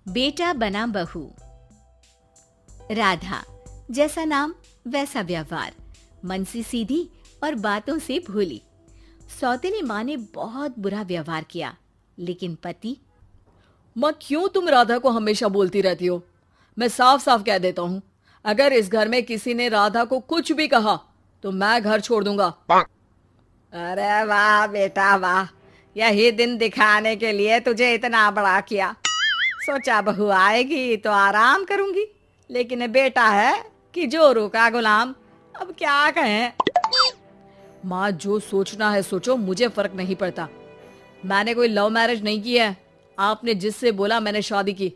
बेटा बना बहू। राधा, जैसा नाम वैसा व्यवहार, मन से सीधी और बातों से भोली। सौतेली माँ ने बहुत बुरा व्यवहार किया, लेकिन पति। माँ, क्यों तुम राधा को हमेशा बोलती रहती हो? मैं साफ साफ कह देता हूँ, अगर इस घर में किसी ने राधा को कुछ भी कहा तो मैं घर छोड़ दूंगा। अरे वाह बेटा वाह, यही दिन दिखाने के लिए तुझे इतना बड़ा किया। सोचा बहू आएगी तो आराम करूंगी, लेकिन बेटा है कि जोरू का गुलाम। अब क्या कहें। माँ, जो सोचना है सोचो, मुझे फर्क नहीं पड़ता। मैंने कोई लव मैरिज नहीं की है। आपने जिससे बोला मैंने शादी की,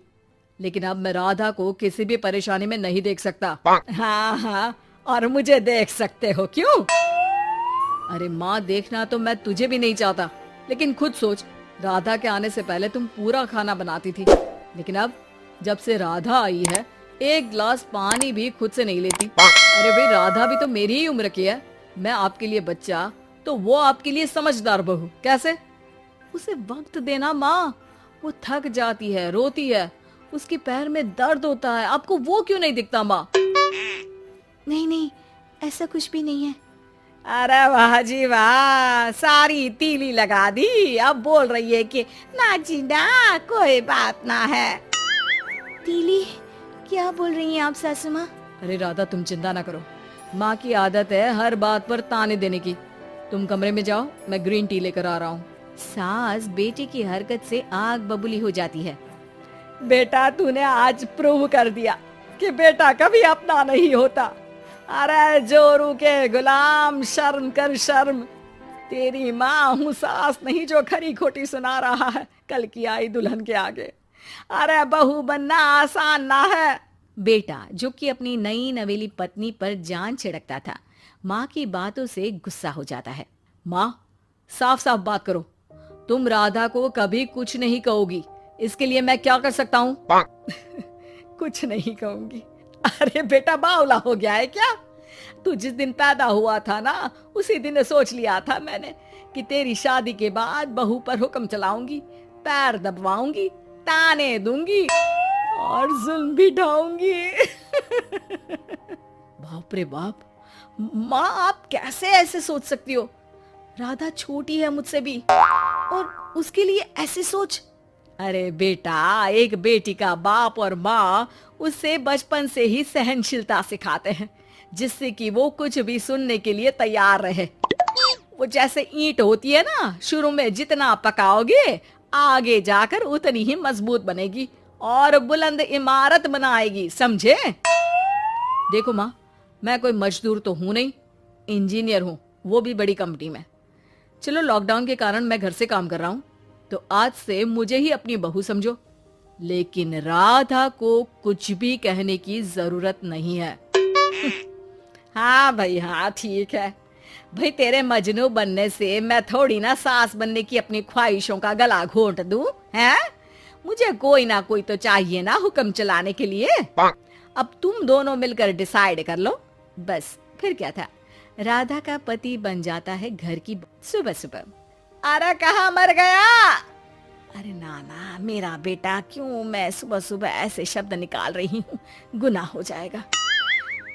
लेकिन अब मैं राधा को किसी भी परेशानी में नहीं देख सकता। हाँ हाँ, और मुझे देख सकते हो क्यों? अरे माँ, देखना तो मैं तुझे भी नहीं चाहता, लेकिन खुद सोच, राधा के आने से पहले तुम पूरा खाना बनाती थी, लेकिन अब जब से राधा आई है एक गिलास पानी भी खुद से नहीं लेती। अरे भाई, राधा भी तो मेरी ही उम्र की है। मैं आपके लिए बच्चा तो वो आपके लिए समझदार बहू। कैसे? उसे वक्त देना माँ, वो थक जाती है, रोती है, उसके पैर में दर्द होता है। आपको वो क्यों नहीं दिखता माँ? नहीं नहीं, ऐसा कुछ भी नहीं है। अरे वाह जी वाह, सारी तीली लगा दी। अब बोल रही है कि ना जी ना, कोई बात ना है। तीली? क्या बोल रही हैं आप सासू माँ? अरे राधा, तुम चिंता ना करो। माँ की आदत है हर बात पर ताने देने की। तुम कमरे में जाओ, मैं ग्रीन टी लेकर आ रहा हूँ। सास बेटे की हरकत से आग बबूली हो जाती है। बेटा, तूने आज प्रूव कर दिया कि बेटा कभी अपना नहीं होता। अरे जोरू के गुलाम, शर्म कर शर्म। तेरी माँ हूँ, सास नहीं जो खरी खोटी सुना रहा है कल की आई दुल्हन के आगे। अरे बहू बनना आसान ना है। बेटा, जो कि अपनी नई नवेली पत्नी पर जान छिड़कता था, माँ की बातों से गुस्सा हो जाता है। माँ, साफ साफ बात करो। तुम राधा को कभी कुछ नहीं कहोगी, इसके लिए मैं क्या कर सकता हूँ? कुछ नहीं कहूंगी। अरे बेटा, बावला हो गया है क्या? तू जिस दिन पैदा हुआ था ना, उसी दिन सोच लिया था मैंने कि तेरी शादी के बाद बहू पर हुक्म चलाऊंगी, पैर दबवाऊंगी, ताने दूंगी और जुल्म भी ढाऊंगी। बाप रे बाप! माँ, आप कैसे ऐसे सोच सकती हो? राधा छोटी है मुझसे भी, और उसके लिए ऐसे सोच। अरे बेटा, एक बेटी का बाप और माँ उससे बचपन से ही सहनशीलता सिखाते हैं, जिससे कि वो कुछ भी सुनने के लिए तैयार रहे। वो जैसे ईंट होती है ना, शुरू में जितना पकाओगे आगे जाकर उतनी ही मजबूत बनेगी और बुलंद इमारत बनाएगी, समझे? देखो माँ, मैं कोई मजदूर तो हूं नहीं, इंजीनियर हूँ, वो भी बड़ी कंपनी में। चलो, लॉकडाउन के कारण मैं घर से काम कर रहा हूँ, तो आज से मुझे ही अपनी बहू समझो, लेकिन राधा को कुछ भी कहने की जरूरत नहीं है। हाँ भाई हाँ, ठीक है भाई। तेरे मजनू बनने से मैं थोड़ी ना सास बनने की अपनी ख्वाहिशों का गला घोंट दूं, हैं? मुझे कोई ना कोई तो चाहिए ना हुक्म चलाने के लिए। अब तुम दोनों मिलकर डिसाइड कर लो बस। फिर क्या था, राधा का पति बन जाता है घर की सुबह सुबह। अरे कहाँ मर गया? अरे नाना, मेरा बेटा, क्यों मैं सुबह सुबह ऐसे शब्द निकाल रही हूँ, गुनाह हो जाएगा।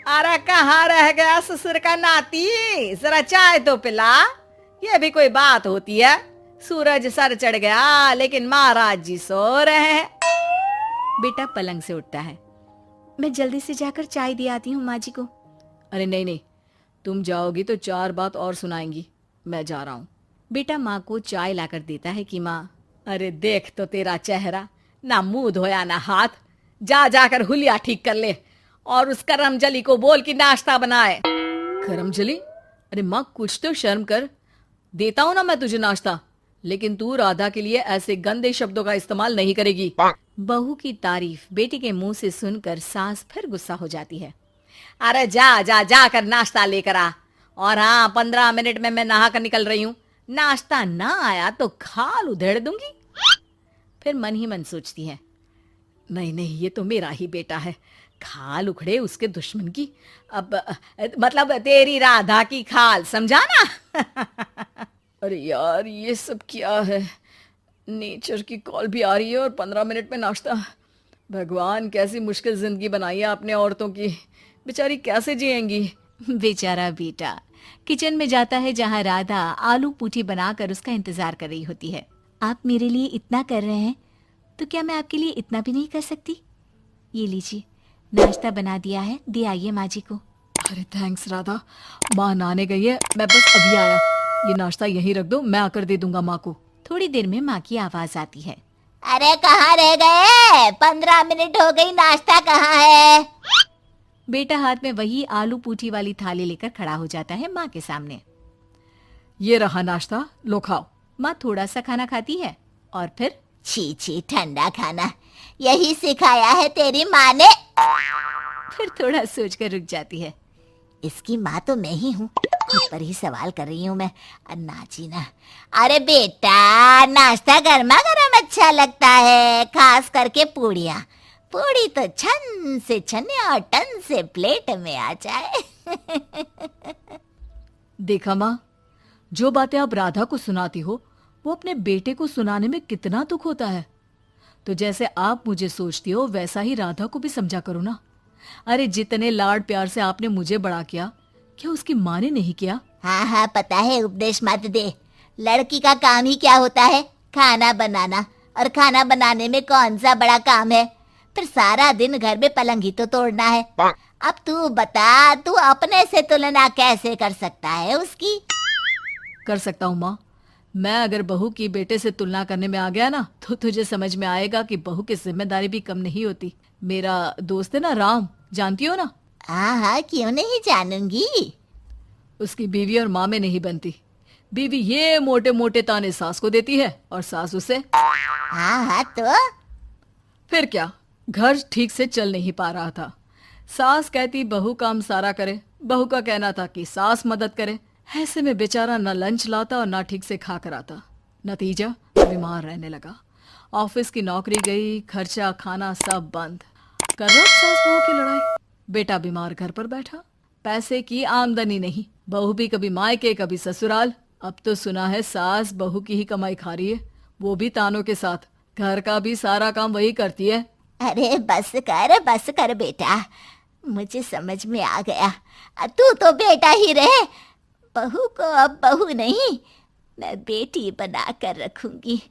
अरे कहाँ रह गया ससुर का नाती? जरा चाय तो पिला। ये भी कोई बात होती है? सूरज सर चढ़ गया, लेकिन महाराज जी सो रहे हैं। बेटा पलंग से उठता है। मैं जल्दी से जाकर चाय दे आती हूँ माँ जी को। अरे नहीं नहीं, तुम जाओगी तो 4 बात और सुनाएंगी, मैं जा रहा हूँ। बेटा माँ को चाय लाकर देता है कि माँ। अरे देख तो तेरा चेहरा, ना मुंह धोया ना हाथ। जा जाकर हुलिया ठीक कर ले और उस करमजली को बोल कि नाश्ता बनाए। करमजली? अरे माँ, कुछ तो शर्म कर। देता हूँ ना मैं तुझे नाश्ता, लेकिन तू राधा के लिए ऐसे गंदे शब्दों का इस्तेमाल नहीं करेगी। बहू की तारीफ बेटी के मुंह से सुनकर सास फिर गुस्सा हो जाती है। अरे जा जा जाकर नाश्ता लेकर आ। और हाँ, 15 मिनट में मैं नहा कर निकल रही हूँ। नाश्ता ना आया तो खाल उधेड़ दूंगी। फिर मन ही मन सोचती है, नहीं नहीं, ये तो मेरा ही बेटा है, खाल उखड़े उसके दुश्मन की। अब मतलब तेरी राधा की खाल, समझा ना? अरे यार, ये सब क्या है? नेचर की कॉल भी आ रही है और 15 मिनट में नाश्ता। भगवान, कैसी मुश्किल जिंदगी बनाई है आपने औरतों की। बेचारी कैसे जिएंगी। बेचारा बेटा किचन में जाता है जहाँ राधा आलू पूठी बनाकर उसका इंतजार कर रही होती है। आप मेरे लिए इतना कर रहे हैं तो क्या मैं आपके लिए इतना भी नहीं कर सकती? ये लीजिए, नाश्ता बना दिया है, दे आइए माँ जी को। अरे थैंक्स राधा, माँ नहाने गई है, मैं बस अभी आया। ये नाश्ता यहीं रख दो, मैं आकर दे दूंगा माँ को। थोड़ी देर में माँ की आवाज आती है। अरे कहाँ रह गए? 15 मिनट हो गई, नाश्ता कहाँ है? बेटा हाथ में वही आलू पूठी वाली थाली लेकर खड़ा हो जाता है माँ के सामने। ये रहा नाश्ता, लो खाओ। माँ थोड़ा सा खाना खाती है और फिर छी छी, ठंडा खाना यही सिखाया है तेरी माँ ने? फिर थोड़ा सोचकर रुक जाती है। इसकी माँ तो मैं ही हूँ, खुद पर ही सवाल कर रही हूँ मैं। नाची ना। अरे बेटा, नाश्ता गर्मा गर्म अच्छा लगता है, खास करके पूड़ियाँ। पूड़ी तो छन से छने और टन से प्लेट में आ जाए। देखा माँ, जो बातें आप राधा को सुनाती हो वो अपने बेटे को सुनाने में कितना दुख होता है। तो जैसे आप मुझे सोचती हो वैसा ही राधा को भी समझा करो ना। अरे जितने लाड प्यार से आपने मुझे बड़ा किया, क्या उसकी माँ ने नहीं किया? हाँ हाँ पता है, उपदेश मत दे। लड़की का काम ही क्या होता है? खाना बनाना। और खाना बनाने में कौन सा बड़ा काम है? फिर सारा दिन घर में पलंग ही तो तोड़ना है। अब तू बता, तू अपने से तुलना कैसे कर सकता है उसकी? कर सकता हूँ माँ। मैं अगर बहू की बेटे से तुलना करने में आ गया ना, तो तुझे समझ में आएगा कि बहू की जिम्मेदारी भी कम नहीं होती। मेरा दोस्त है ना राम, जानती हो ना? हाँ हाँ, क्यों नहीं जानूंगी। उसकी बीवी और माँ में नहीं बनती। बीवी ये मोटे मोटे ताने सास को देती है और सास उसे। हाँ हाँ तो फिर क्या, घर ठीक से चल नहीं पा रहा था। सास कहती बहू काम सारा करे, बहू का कहना था कि सास मदद करे। ऐसे में बेचारा न लंच लाता और ना ठीक से खा कर आता। नतीजा, बीमार रहने लगा। ऑफिस की नौकरी गई, खर्चा खाना सब बंद। कर रहा सास बहू की लड़ाई। बेटा बीमार घर पर बैठा, पैसे की आमदनी नहीं। बहू भी कभी मायके कभी ससुराल। अब तो सुना है सास बहू की ही कमाई खा रही है, वो भी तानों के साथ। घर का भी सारा काम वही करती है। अरे बस कर बेटा, मुझे समझ में आ गया। तू तो बेटा ही रहे। बहू को अब बहू नहीं, मैं बेटी बना कर रखूंगी।